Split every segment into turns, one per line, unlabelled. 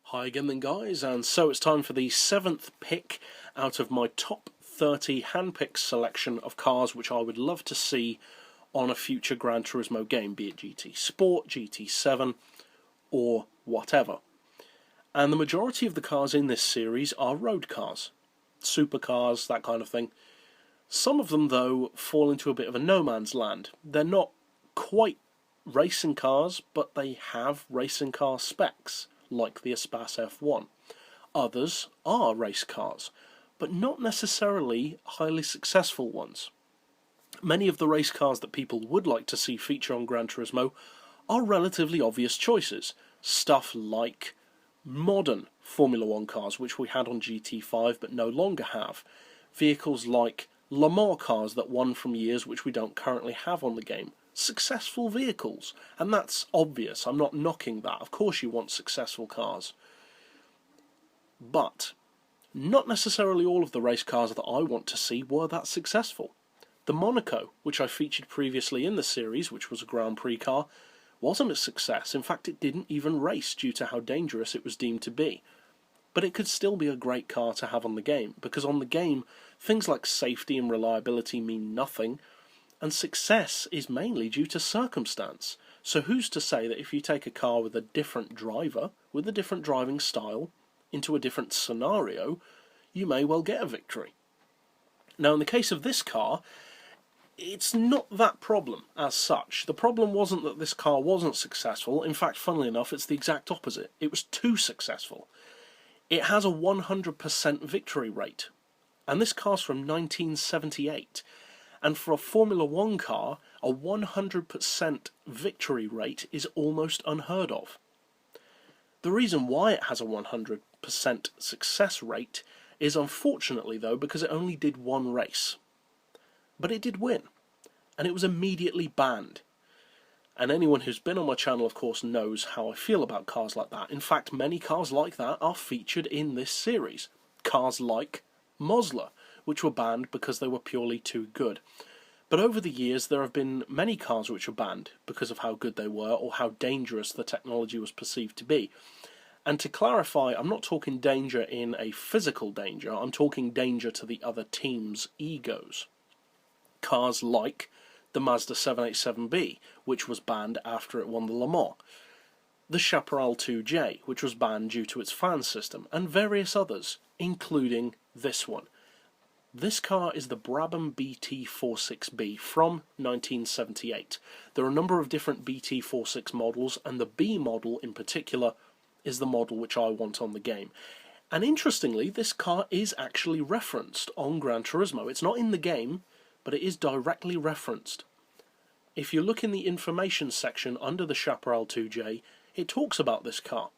Hi again then guys, and so it's time for the 7th pick out of my top 30 handpicked selection of cars which I would love to see on a future Gran Turismo game, be it GTSport, GT7 or whatever. And the majority of the cars in this series are road cars, supercars, that kind of thing. Some of them though fall into a bit of a no man's land. They're not quite racing cars, but they have racing car specs, like the Espace F1. Others are race cars, but not necessarily highly successful ones. Many of the race cars that people would like to see feature on Gran Turismo are relatively obvious choices. Stuff like modern Formula 1 cars, which we had on GT5 but no longer have. Vehicles like Le Mans cars that won from years which we don't currently have on the game. Successful vehicles, and that's obvious. I'm not knocking that. Of course you want successful cars. But not necessarily all of the race cars that I want to see were that successful. The Monaco, which I featured previously in the series, which was a Grand Prix car, wasn't a success. In fact, it didn't even race due to how dangerous it was deemed to be. But it could still be a great car to have on the game, because on the game, things like safety and reliability mean nothing, and success is mainly due to circumstance. So who's to say that if you take a car with a different driver, with a different driving style, into a different scenario, you may well get a victory. Now in the case of this car, it's not that problem as such. The problem wasn't that this car wasn't successful. In fact, funnily enough, it's the exact opposite. It was too successful. It has a 100% victory rate. And this car's from 1978. And for a Formula 1 car, a 100% victory rate is almost unheard of. The reason why it has a 100% success rate is unfortunately though because it only did one race. But it did win, and it was immediately banned. And anyone who's been on my channel of course knows how I feel about cars like that. In fact, many cars like that are featured in this series. Cars like Mosler, which were banned because they were purely too good. But over the years there have been many cars which were banned because of how good they were or how dangerous the technology was perceived to be. And to clarify, I'm not talking danger in a physical danger, I'm talking danger to the other team's egos. Cars like the Mazda 787B, which was banned after it won the Le Mans. The Chaparral 2J, which was banned due to its fan system, and various others, including this one. This car is the Brabham BT46B from 1978. There are a number of different BT46 models, and the B model in particular is the model which I want on the game. And interestingly, this car is actually referenced on Gran Turismo. It's not in the game, but it is directly referenced. If you look in the information section under the Chaparral 2J, it talks about this car.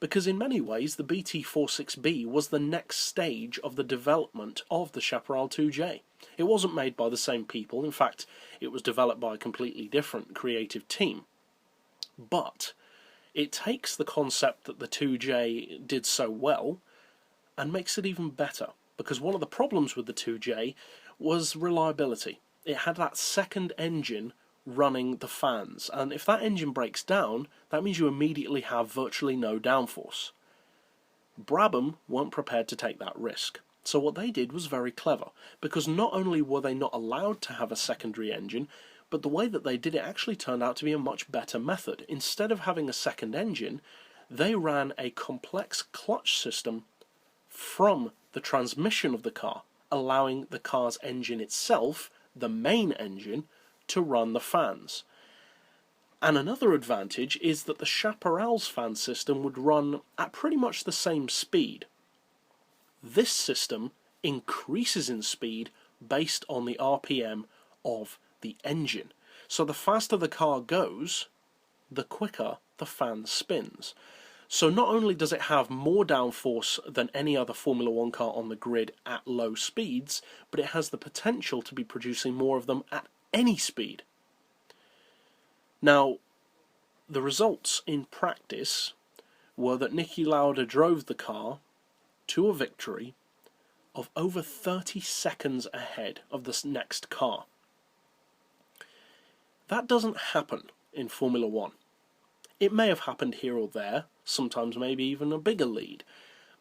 Because in many ways, the BT46B was the next stage of the development of the Chaparral 2J. It wasn't made by the same people. In fact, it was developed by a completely different creative team. But it takes the concept that the 2J did so well and makes it even better. Because one of the problems with the 2J was reliability. It had that second engine running the fans, and if that engine breaks down, that means you immediately have virtually no downforce. Brabham weren't prepared to take that risk, so what they did was very clever, because not only were they not allowed to have a secondary engine, but the way that they did it actually turned out to be a much better method. Instead of having a second engine, they ran a complex clutch system from the transmission of the car, allowing the car's engine itself, the main engine, to run the fans. And another advantage is that the Chaparral's fan system would run at pretty much the same speed. This system increases in speed based on the RPM of the engine. So the faster the car goes, the quicker the fan spins. So not only does it have more downforce than any other Formula 1 car on the grid at low speeds, but it has the potential to be producing more of them at any speed. Now, the results in practice were that Niki Lauda drove the car to a victory of over 30 seconds ahead of the next car. That doesn't happen in Formula 1. It may have happened here or there, sometimes maybe even a bigger lead.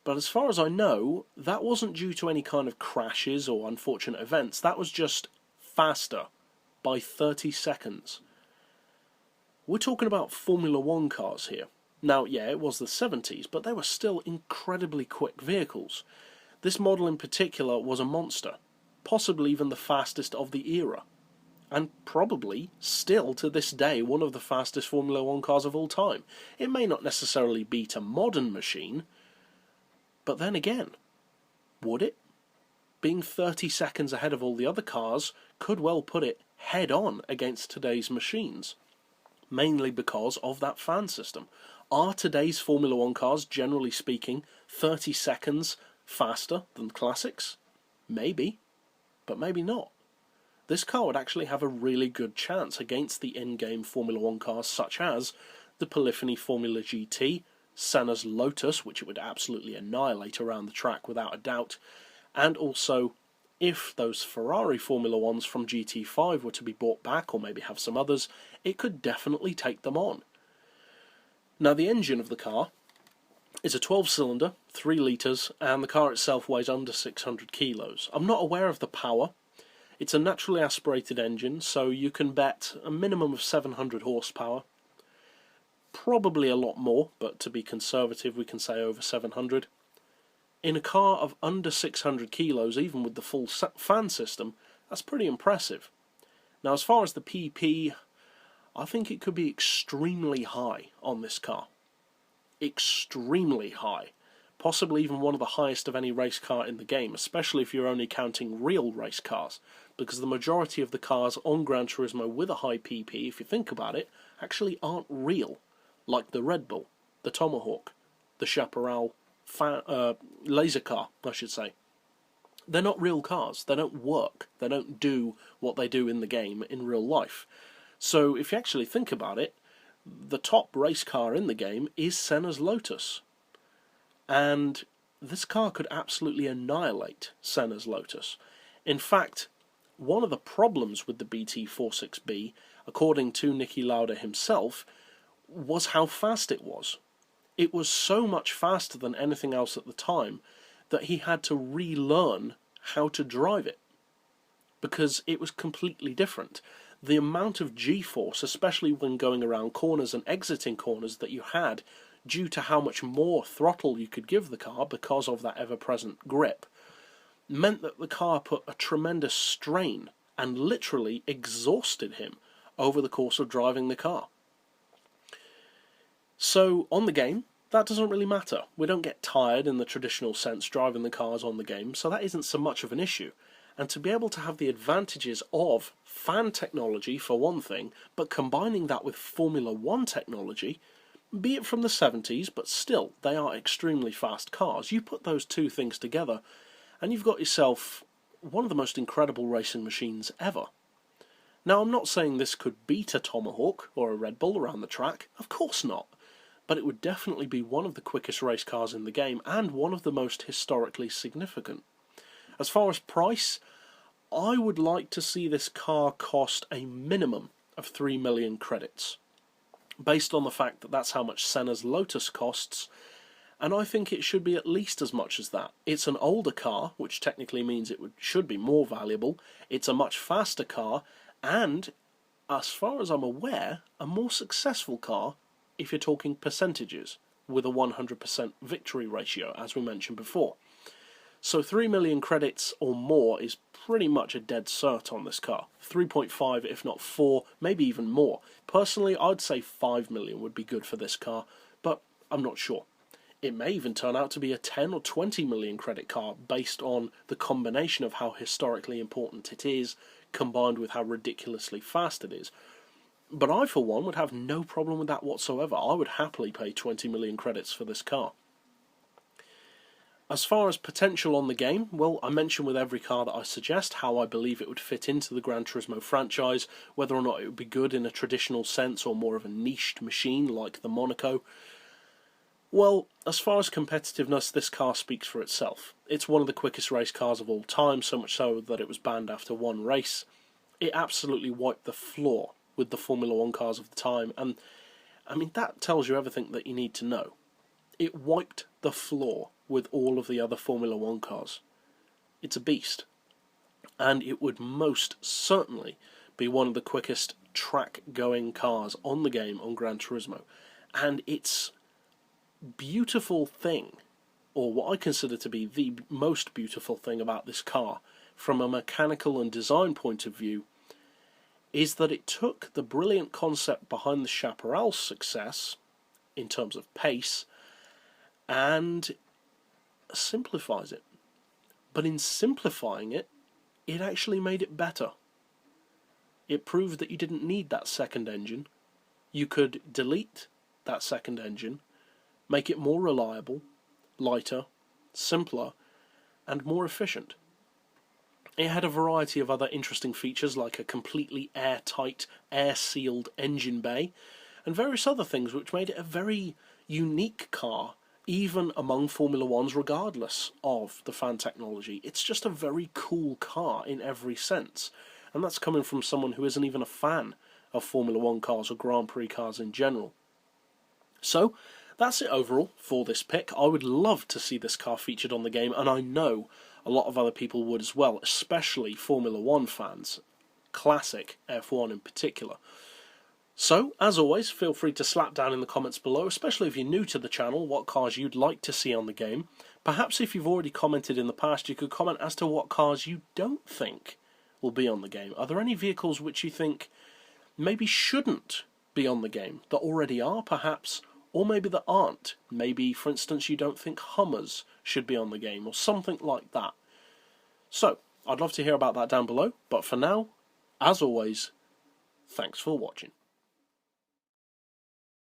But as far as I know, that wasn't due to any kind of crashes or unfortunate events. That was just faster by 30 seconds. We're talking about Formula One cars here. Now, yeah, it was the 70s, but they were still incredibly quick vehicles. This model in particular was a monster, possibly even the fastest of the era, and probably still to this day one of the fastest Formula One cars of all time. It may not necessarily beat a modern machine, but then again, would it? Being 30 seconds ahead of all the other cars could well put it head on against today's machines, mainly because of that fan system. Are today's Formula One cars, generally speaking, 30 seconds faster than classics? Maybe, but maybe not. This car would actually have a really good chance against the in-game Formula One cars such as the Polyphony Formula GT, Senna's Lotus, which it would absolutely annihilate around the track without a doubt, and also, if those Ferrari Formula Ones from GT5 were to be brought back, or maybe have some others, it could definitely take them on. Now, the engine of the car is a 12-cylinder, 3 litres, and the car itself weighs under 600 kilos. I'm not aware of the power. It's a naturally aspirated engine, so you can bet a minimum of 700 horsepower. Probably a lot more, but to be conservative we can say over 700. In a car of under 600 kilos, even with the full fan system, that's pretty impressive. Now, as far as the PP, I think it could be extremely high on this car. Extremely high. Possibly even one of the highest of any race car in the game, especially if you're only counting real race cars, because the majority of the cars on GranTurismo with a high PP, if you think about it, actually aren't real, like the Red Bull, the Tomahawk, the Chaparral laser car, I should say. They're not real cars. They don't work. They don't do what they do in the game in real life. So if you actually think about it, the top race car in the game is Senna's Lotus. And this car could absolutely annihilate Senna's Lotus. In fact, one of the problems with the BT46B, according to Niki Lauda himself, was how fast it was. It was so much faster than anything else at the time that he had to relearn how to drive it, because it was completely different. The amount of G-force, especially when going around corners and exiting corners, that you had due to how much more throttle you could give the car because of that ever-present grip, meant that the car put a tremendous strain and literally exhausted him over the course of driving the car. So, on the game, that doesn't really matter. We don't get tired in the traditional sense driving the cars on the game, so that isn't so much of an issue. And to be able to have the advantages of fan technology, for one thing, but combining that with Formula One technology, be it from the 70s, but still, they are extremely fast cars. You put those two things together, and you've got yourself one of the most incredible racing machines ever. Now, I'm not saying this could beat a Tomahawk or a Red Bull around the track, of course not. But it would definitely be one of the quickest race cars in the game, and one of the most historically significant. As far as price, I would like to see this car cost a minimum of 3 million credits, based on the fact that that's how much Senna's Lotus costs, and I think it should be at least as much as that. It's an older car, which technically means it should be more valuable. It's a much faster car, and, as far as I'm aware, a more successful car if you're talking percentages, with a 100% victory ratio, as we mentioned before. So 3 million credits or more is pretty much a dead cert on this car. 3.5, if not 4, maybe even more. Personally, I'd say 5 million would be good for this car, but I'm not sure. It may even turn out to be a 10 or 20 million credit car based on the combination of how historically important it is, combined with how ridiculously fast it is. But I, for one, would have no problem with that whatsoever. I would happily pay 20 million credits for this car. As far as potential on the game, well, I mention with every car that I suggest how I believe it would fit into the GranTurismo franchise, whether or not it would be good in a traditional sense or more of a niched machine like the Monaco. Well, as far as competitiveness, this car speaks for itself. It's one of the quickest race cars of all time, so much so that it was banned after one race. It absolutely wiped the floor with the Formula One cars of the time, and I mean, that tells you everything that you need to know. It wiped the floor with all of the other Formula 1 cars. It's a beast. And it would most certainly be one of the quickest track-going cars on the game on GranTurismo. And its beautiful thing, or what I consider to be the most beautiful thing about this car, from a mechanical and design point of view, is that it took the brilliant concept behind the Chaparral's success, in terms of pace, and simplifies it. But in simplifying it, it actually made it better. It proved that you didn't need that second engine. You could delete that second engine, make it more reliable, lighter, simpler, and more efficient. It had a variety of other interesting features like a completely airtight, air-sealed engine bay, and various other things which made it a very unique car, even among Formula 1s regardless of the fan technology. It's just a very cool car in every sense, and that's coming from someone who isn't even a fan of Formula 1 cars or Grand Prix cars in general. So, that's it overall for this pick. I would love to see this car featured on the game, and I know a lot of other people would as well, especially Formula 1 fans, classic F1 in particular. So, as always, feel free to slap down in the comments below, especially if you're new to the channel, what cars you'd like to see on the game. Perhaps if you've already commented in the past, you could comment as to what cars you don't think will be on the game. Are there any vehicles which you think maybe shouldn't be on the game, that already are perhaps, or maybe that aren't? Maybe, for instance, you don't think Hummers should be on the game, or something like that. So, I'd love to hear about that down below, but for now, as always, thanks for watching.